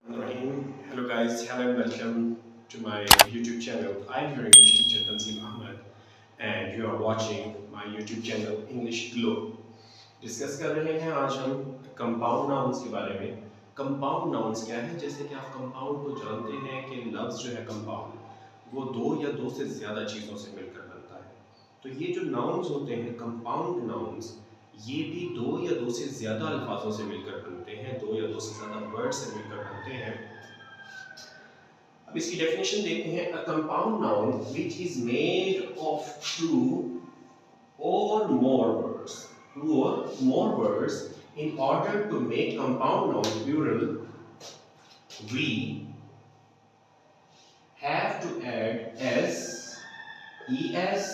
Hello guys, hello and welcome to my YouTube channel. I'm your English teacher Tanzim Ahmed and you are watching my YouTube channel English Glow. Discuss कर रहे हैं आज हम compound nouns के बारे में। Compound nouns क्या है? जैसे कि आप कंपाउंड को जानते हैं कि लफ्ज़ जो है कंपाउंड वो दो या दो से ज़्यादा चीज़ों से मिलकर बनता है। तो ये जो नाउन्स होते हैं कंपाउंड नाउन्स, ये भी दो या दो से ज़्यादा अल्फाजों से मिलकर बनते हैं, दो या दो से ज़्यादा वर्ड से मिलकर बनते हैं। अब इसकी डेफिनेशन देखते हैं। A compound noun which is made of two और more words in order to make compound noun plural we have to add s, es,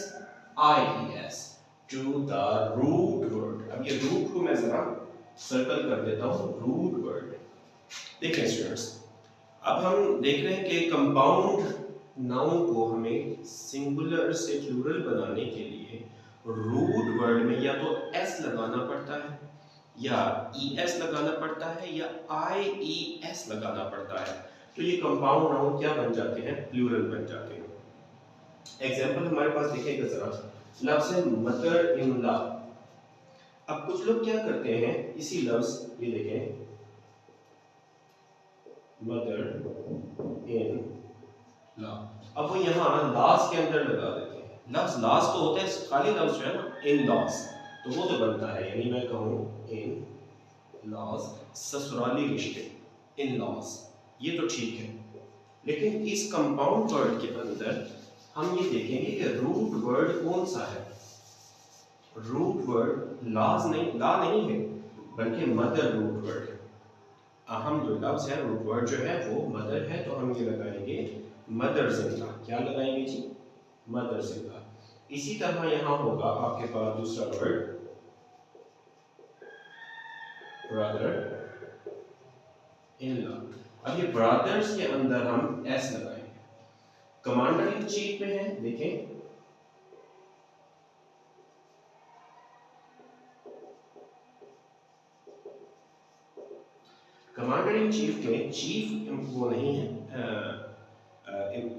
ies to the root word। अब ये रूट को मैं जरा सर्कल कर देता हूं। रूट वर्ड देखें स्टूडेंट्स, अब हम देख रहे हैं कि कंपाउंड नाउन को हमें सिंगुलर से प्लूरल बनाने के लिए रूट वर्ड में या तो एस लगाना पड़ता है या ईएस लगाना पड़ता है या आईईएस लगाना पड़ता है। तो ये कंपाउंड नाउन क्या बन जाते हैं? प्लूरल बन जाते हैं। एग्जांपल हमारे पास देखिएगा जरा, लफ्ज़ है मदर इन लॉ। अब कुछ लोग क्या करते हैं, इसी लफ्ज़ ये देखें मदर इन लॉ, अब वो यहाँ लॉस के अंदर लगा देते हैं। लफ्ज़ लॉस तो होता है खाली लफ्ज़ जो है ना इन लॉस, तो वो तो बनता है, यानी मैं कहूँ इन लॉस ससुराली रिश्ते, इन लॉस, ये तो ठीक है। लेकिन इस कंपाउंड वर्ड के अंदर हम ये देखेंगे कि रूट वर्ड कौन सा है। रूट वर्ड लॉस नहीं, लॉ नहीं है, बल्कि मदर रूट वर्ड है। अहम जो लफ्ज़ है रूट वर्ड जो है वो मदर है, तो हम ये लगाएंगे मदर जिंदा। क्या लगाएंगे जी? मदर जिंदा। इसी तरह यहाँ होगा आपके पास दूसरा वर्ड ब्रदर इन लॉ। अब ये ब्रदर्स के अंदर हम एस लगाएंगे। कमांडर इन चीफ में है, देखें कमांडर इन चीफ में चीफ वो नहीं है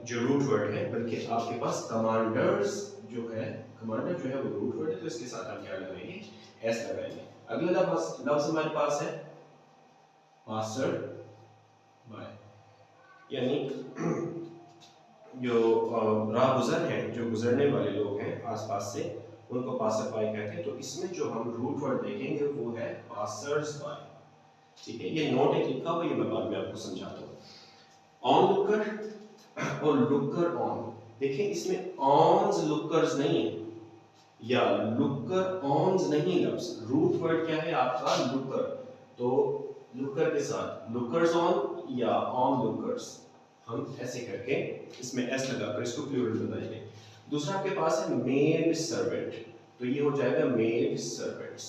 जो रूट वर्ड है, बल्कि आपके पास कमांडर्स जो है, कमांडर जो है वो रूट वर्ड है, तो इसके साथ हम क्या लगाएंगे? एस लगाएंगे। अगला लफ्ज़ हमारे पास है पासर बाय, यानी जो राहगुजर हैं, जो गुजरने वाले लोग हैं आसपास से, उनको पासर बाय कहते हैं। तो इसमें जो हम रूट वर्ड देखेंगे वो है पासर्स बाय। ठीक है, ये नोट एक लिखा हुआ, ये मैं बाद में आपको समझाता हूँ। ऑन लुकर और लुकर ऑन, देखिए इसमें ऑन्स लुकर्स नहीं है या लुकर ऑन्स नहीं, लफ्ज रूट वर्ड क्या है आपका? लुकर। तो लुकर के साथ लुकर्स ऑन या ऑन लुकर्स, हम ऐसे करके इसमें एस लगाकर इसको प्लूरल बनाएंगे। दूसरा आपके पास है मेड सर्वेंट, तो ये हो जाएगा मेड सर्वेंट्स।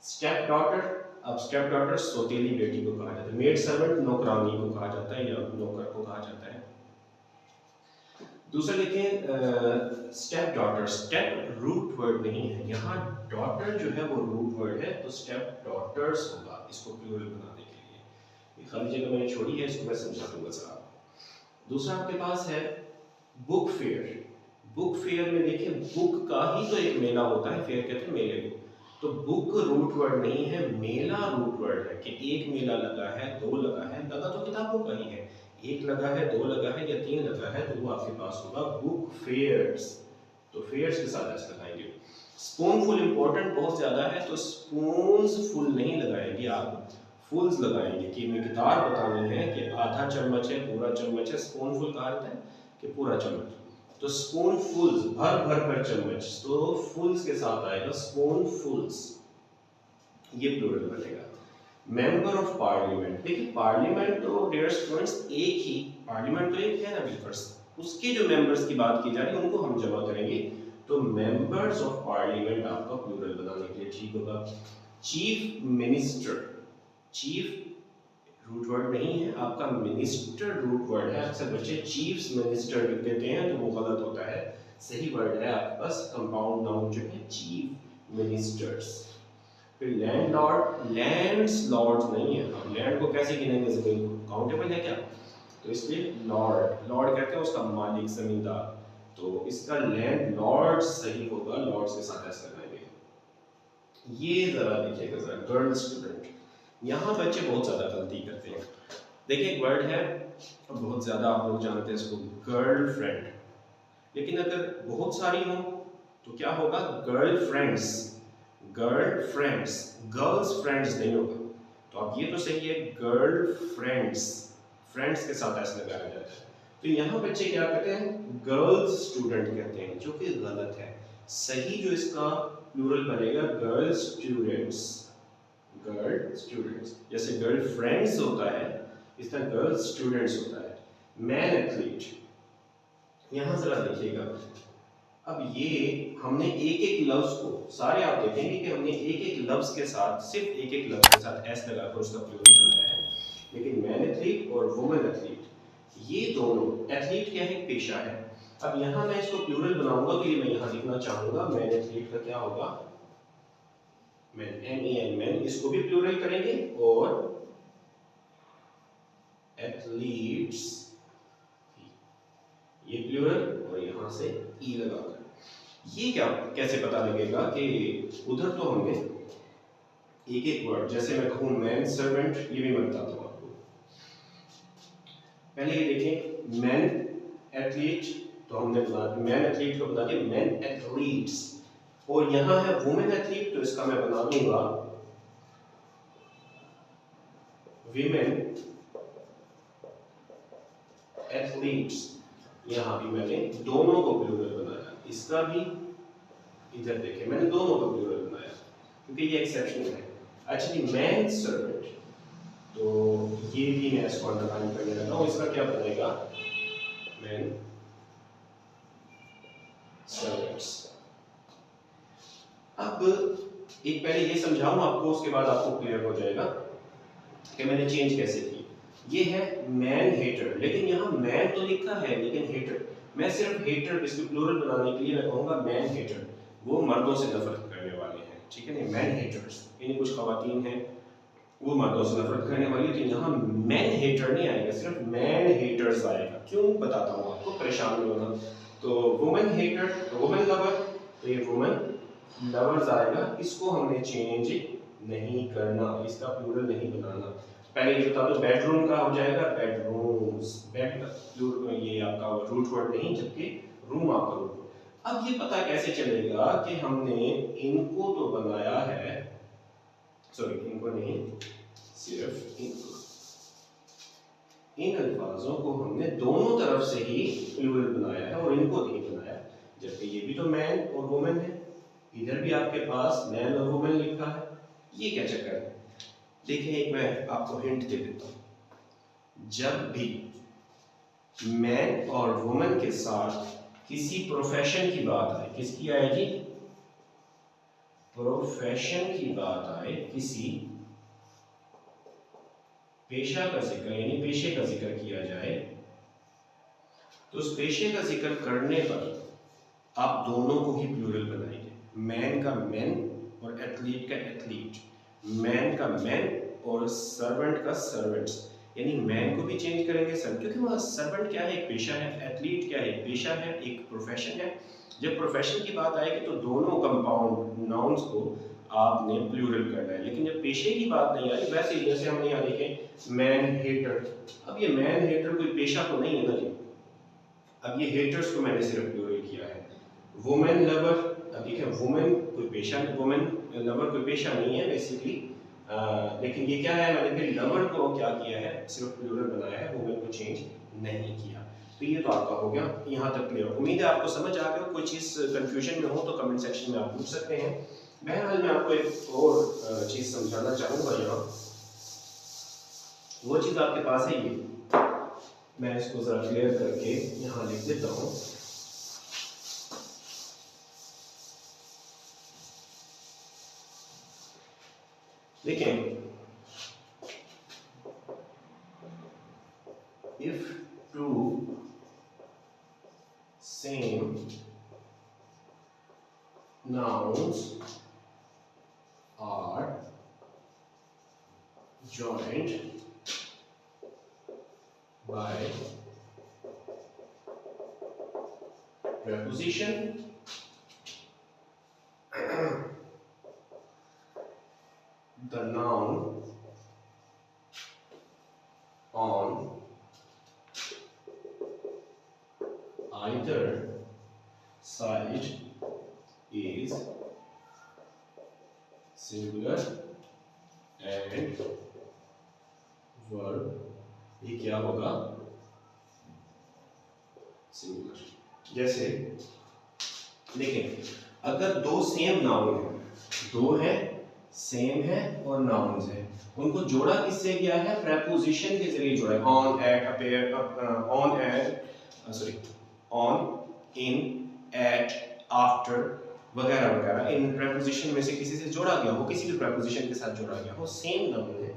स्टेप डॉटर, अब स्टेप डॉटर सौतेली बेटी को कहा जाता है। मेड सर्वेंट नौकरानी को कहा जाता है या नौकर को कहा जाता है। दूसरा देखें step daughter, step root word नहीं है, यहाँ डॉटर जो है वो रूट वर्ड है, तो स्टेप डॉटर्स होगा इसको प्लूरल बनाने के लिए। ये खाली जगह मैंने छोड़ी है, इसको मैं समझा दूंगा सर आपको। दूसरा आपके पास है बुक फेयर। बुक फेयर में देखिए बुक का ही तो एक मेला होता है, फेयर कहते हैं मेले को, तो बुक रूट वर्ड नहीं है, मेला रूट वर्ड है कि एक मेला लगा है, दो लगा है, लगा तो किताबों का ही है, एक लगा है, दो लगा है या तीन लगा है, तो वो आपके पास होगा बुक फेयर्स। तो फेयर्स के साथ ऐसे लगाएंगे। स्पूनफुल इंपॉर्टेंट बहुत ज्यादा है, तो स्पून्स फुल नहीं लगाएंगे आप, फुल्स लगाएंगे कि मिकदार बतानी है कि आधा चम्मच है, पूरा चम्मच है। स्पूनफुल कहा जाता है कि पूरा चम्मच, तो स्पून फुल्स भर भर कर चम्मच, तो फुल्स के साथ आएगा स्पून फुल्स, ये प्लूरल बनेगा। मेंबर ऑफ पार्लियामेंट, देखिए पार्लियामेंट तो डियर स्टूडेंट्स एक ही, पार्लियामेंट तो एक है ना बिल्कुल, उसके जो मेंबर्स की बात की जा रही है उनको हम जमा करेंगे, तो मेंबर्स ऑफ पार्लियामेंट आपका प्लूरल बनाने के लिए ठीक होगा। Chief minister, chief root word नहीं है आपका, मिनिस्टर रूट वर्ड है। अक्सर बच्चे चीफ्स मिनिस्टर लिख देते हैं, तो वो गलत होता है। सही वर्ड है आपके पास कंपाउंड नाउन जो है चीफ मिनिस्टर्स। फिर लैंडलॉर्ड, लैंड्स लॉर्ड्स नहीं है, अब लैंड को कैसे गिनेंगे जमीन को? काउंटेबल है क्या? तो इसलिए लॉर्ड, लॉर्ड कहते हैं उसका मालिक, जमींदार, तो इसका लैंड लॉर्ड सही होगा, लॉर्ड्स के साथ ऐसा लगाएंगे। ये जरा देखिएगा जरा, गर्ल स्टूडेंट, यहाँ बच्चे बहुत ज्यादा गलती करते हैं। देखिए एक वर्ड है बहुत ज्यादा आप लोग जानते हैं इसको, गर्लफ्रेंड, लेकिन अगर बहुत सारी हो तो क्या होगा? गर्लफ्रेंड्स, गर्लफ्रेंड्स, गर्ल्स फ्रेंड्स नहीं होगा। तो आप ये तो सही है, गर्लफ्रेंड्स, फ्रेंड्स के साथ ऐसे लगाया जाता है। तो यहाँ बच्चे क्या कहते हैं? गर्ल्स स्टूडेंट कहते हैं, जो कि गलत है। सही जो इसका प्लूरल बनेगा गर्ल स्टूडेंट्स, गर्ल स्टूडेंट्स। जैसे गर्ल फ्रेंड्स होता है, इस तरह गर्ल स्टूडेंट्स होता है। मैन एथलीट, यहाँ जरा देखिएगा, अब ये हमने एक एक लफ्ज को, सारे आप देखेंगे कि हमने एक एक लफ्ज के साथ, सिर्फ एक एक लफ्ज के साथ एस लगाकर उसका प्लूरल बनाया है। लेकिन मैन एथलीट और वुमेन एथलीट, ये दोनों, एथलीट क्या है? पेशा है। अब यहाँ मैं इसको प्लूरल बनाऊंगा तो ये मैं यहाँ लिखना चाहूंगा, मैन एथलीट का क्या होगा? मैन, MEN, मैन, इसको भी प्लूरल करेंगे और एथलीट्स, ये प्लूरल और यहाँ से ई लगाकर। ये क्या, कैसे पता लगेगा कि उधर तो हमने एक एक वर्ड, जैसे मैं कहूँ मैन सर्वेंट, ये भी मैं बताता हूँ आपको। पहले ये देखें, मैन एथलीट, तो हमने मैन एथलीट को बता दिया मैन एथलीट्स, और यहाँ है वुमेन एथलीट, तो इसका मैं बना दूंगा विमेन एथलीट्स। यहाँ भी मैंने दोनों को प्लूरल बनाया, इसका भी, इधर देखिए मैंने दोनों को प्लूरल बनाया क्योंकि ये एक्सेप्शन है। अच्छा जी, मैन सर्वेंट, तो ये भी मैं इसको अंडरलाइन करने लगा हूँ, इसका क्या बनेगा? Man servants. अब एक पहले ये समझाऊं आपको, उसके बाद आपको क्लियर हो जाएगा कि मैंने चेंज कैसे की। ये है मैन हेटर, लेकिन यहाँ मैन तो लिखा है लेकिन हेटर, मैं सिर्फ हेटर इसको प्लूरल बनाने के लिए मैं कहूँगा मैन हेटर, वो मर्दों से नफरत करने वाले हैं, ठीक है ना? मैन हेटर्स, यानी कुछ खवातीन हैं वो मर्दों से नफरत करने वाली, तो यहाँ मैन हेटर नहीं आएगा, सिर्फ मैन हेटर्स आएगा। क्यों बताता हूँ आपको, परेशान नहीं होना। तो वुमेन हेटर, वुमेन लवर, तो ये वुमेन लवर्स आएगा, इसको हमने चेंज नहीं करना, इसका प्लूरल नहीं बनाना। पहले ये बता दो, बेडरूम का हो जाएगा बेडरूम्स, बेड का ये आपका रूट वर्ड नहीं, जबकि रूम आपका रूट वर्ड। अब ये पता कैसे चलेगा कि हमने इनको तो बनाया है, सॉरी इनको नहीं, सिर्फ इनको, इन अल्फाजों को हमने दोनों तरफ से ही प्लूरल बनाया है और इनको नहीं बनाया, जबकि ये भी तो मैन और वुमेन है, इधर भी आपके पास मैन और वुमेन लिखा है। ये क्या चक्कर है? देखिए एक मैं आपको हिंट दे देता हूं, जब भी मैन और वुमेन के साथ किसी प्रोफेशन की बात आए, किसकी आएगी? प्रोफेशन की बात आए, किसी पेशा का जिक्र, यानी पेशे का जिक्र किया जाए, तो उस पेशे का जिक्र करने पर आप दोनों को ही प्लूरल बनाएंगे, मैन का मैन और एथलीट का एथलीट, मैन का मैन और सर्वेंट का सर्वेंट्स, यानी मैन को भी चेंज करेंगे सर, क्योंकि वहाँ सर्वेंट क्या है? एक पेशा है, एथलीट क्या है? एक पेशा है, एक प्रोफेशन है। जब प्रोफेशन की बात आएगी तो दोनों कंपाउंड नाउन्स को आपने प्लूरल करना है, लेकिन जब पेशे की बात नहीं आई, वैसे ही जैसे हमने यहाँ देखें मैन हेटर, अब ये मैन हेटर कोई पेशा तो नहीं है ना जी, अब ये हेटर्स को मैंने सिर्फ प्लूरल किया है। वुमेन लवर, अब देखिए वुमेन कोई पेशा, वुमेन लवर कोई पेशा नहीं है बेसिकली, लेकिन ये क्या है, मैंने फिर लवर को क्या किया है? सिर्फ प्लूरल बनाया है, वुमेन को चेंज नहीं किया। तो ये तो आपका हो गया यहाँ तक क्लियर। उम्मीद है आपको समझ आ गया, कोई चीज़ कंफ्यूजन में हो तो कमेंट सेक्शन में आप पूछ सकते हैं। बहरहाल मैं आपको एक और चीज़ समझाना चाहूँगा यहाँ, वो चीज़ आपके पास है ये, मैं इसको ज़रा क्लियर करके यहाँ लिख देता हूँ। देखें, if two same nouns are joined preposition the noun on either side is singular and verb भी क्या होगा, सिंगुलर। जैसे देखें, अगर दो सेम नाउन है, दो है सेम है और नाउन्स है, उनको जोड़ा किससे गया है, प्रेपोजिशन के जरिए जोड़ा है। On, at, appear, on, at, sorry, on, in, at, after वगैरह वगैरह, इन प्रेपोजिशन में से किसी से जोड़ा गया हो, किसी भी प्रेपोजिशन के साथ जोड़ा गया हो, सेम नाउन है,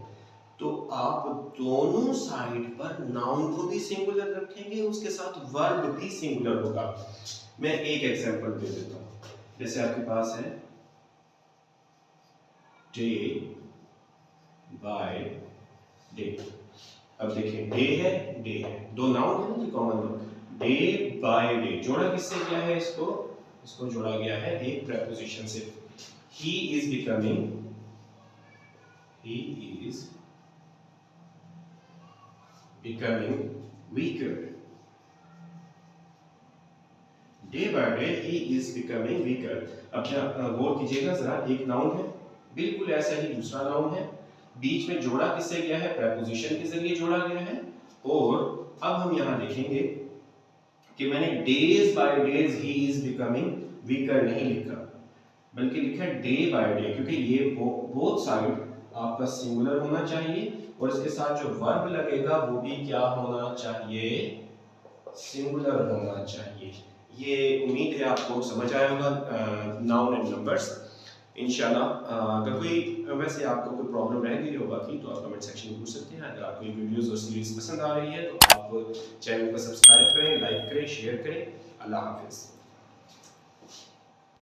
तो आप दोनों साइड पर नाउन को भी सिंगुलर रखेंगे, उसके साथ वर्ब भी सिंगुलर होगा। मैं एक एग्जांपल दे देता हूं, जैसे आपके पास है डे बाय डे। अब देखिए डे है, दो नाउन है ना, common noun, day by day, जोड़ा किससे गया है, इसको जोड़ा गया है एक प्रेपोजिशन से। He is becoming weaker. Day by day he is becoming weaker. अब क्या गौर कीजिएगा जरा, एक नाउन है, बिल्कुल ऐसा ही दूसरा नाउन है, बीच में जोड़ा किससे गया है, प्रेपोजिशन के जरिए जोड़ा गया है। और अब हम यहाँ देखेंगे कि मैंने days by days he is becoming weaker नहीं लिखा, बल्कि लिखा डे बाय डे, क्योंकि ये बोथ साइड आपका सिंगुलर होना चाहिए और इसके साथ जो वर्ब लगेगा वो भी क्या होना चाहिए, सिंगुलर होना चाहिए। ये उम्मीद है आपको समझ आया होगा नाउन एंड नंबर्स। इंशाल्लाह अगर कोई वैसे आपको कोई प्रॉब्लम रह गई होगा कि, तो आप कमेंट सेक्शन में पूछ सकते हैं। अगर आपको ये वीडियोस और सीरीज पसंद आ रही है तो आप चैनल को सब्सक्राइब करें, लाइक करें, शेयर करें। अल्लाह हाफिज़।